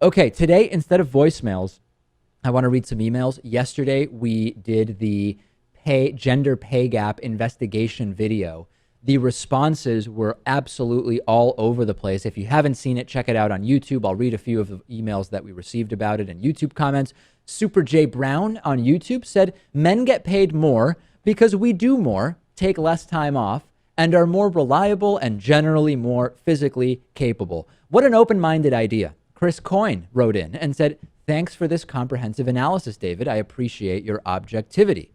Okay, today, instead of voicemails, I want to read some emails. Yesterday, we did the gender pay gap investigation video. The responses were absolutely all over the place. If you haven't seen it, check it out on YouTube. I'll read a few of the emails that we received about it in YouTube comments. Super J Brown on YouTube said, men get paid more because we do more, take less time off, and are more reliable and generally more physically capable. What an open-minded idea. Chris Coyne wrote in and said, thanks for this comprehensive analysis, David. I appreciate your objectivity.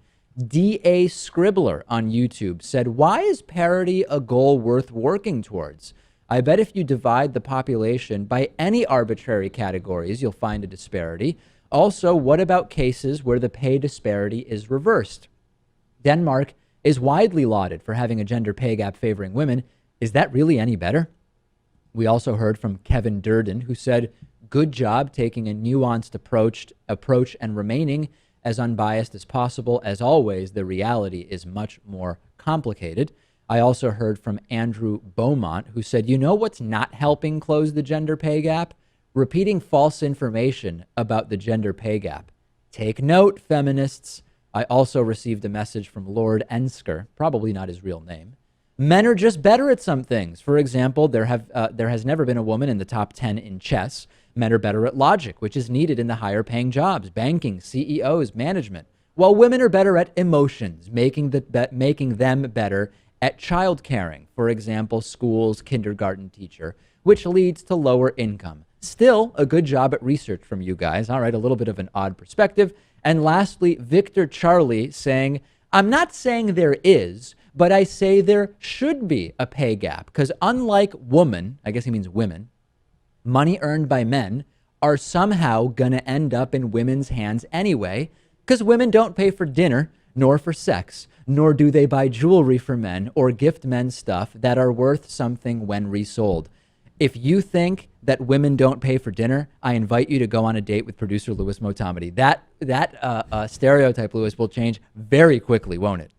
D.A. Scribbler on YouTube said, why is parity a goal worth working towards? I bet if you divide the population by any arbitrary categories, you'll find a disparity. Also, what about cases where the pay disparity is reversed? Denmark is widely lauded for having a gender pay gap favoring women. Is that really any better? We also heard from Kevin Durden, who said, good job taking a nuanced approach and remaining as unbiased as possible. As always, the reality is much more complicated. I also heard from Andrew Beaumont, who said, you know what's not helping close the gender pay gap? Repeating false information about the gender pay gap. Take note, feminists. I also received a message from Lord Ensker, probably not his real name. Men are just better at some things. For example, there has never been a woman in the top 10 in chess. Men are better at logic, which is needed in the higher paying jobs, banking, CEOs, management, while women are better at emotions, making them better at child caring. For example, schools, kindergarten teacher, which leads to lower income. Still, a good job at research from you guys. All right, a little bit of an odd perspective. And lastly, Victor Charlie saying, I'm not saying there is, but I say there should be a pay gap because unlike woman, I guess he means women, money earned by men are somehow going to end up in women's hands anyway because women don't pay for dinner nor for sex, nor do they buy jewelry for men or gift men stuff that are worth something when resold. If you think that women don't pay for dinner, I invite you to go on a date with producer Louis Motamedi. That stereotype, Louis, will change very quickly, won't it?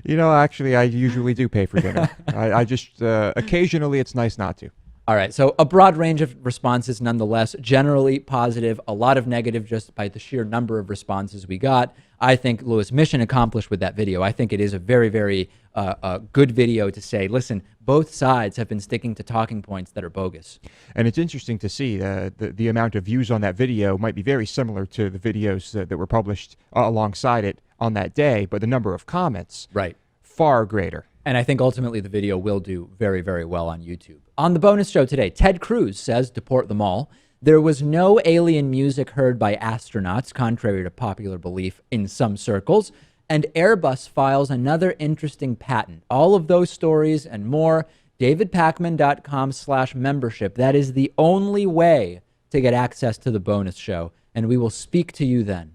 You know, actually, I usually do pay for dinner. I just, occasionally it's nice not to. All right. So a broad range of responses nonetheless, generally positive, a lot of negative just by the sheer number of responses we got. I think, Louis, mission accomplished with that video. I think it is a very, very good video to say, listen, both sides have been sticking to talking points that are bogus. And it's interesting to see the amount of views on that video might be very similar to the videos that were published alongside it on that day, but the number of comments, right, far greater. And I think ultimately the video will do very, very well on YouTube. On the bonus show today, Ted Cruz says, deport them all. There was no alien music heard by astronauts, contrary to popular belief in some circles. And Airbus files another interesting patent. All of those stories and more, davidpakman.com/membership. That is the only way to get access to the bonus show. And we will speak to you then.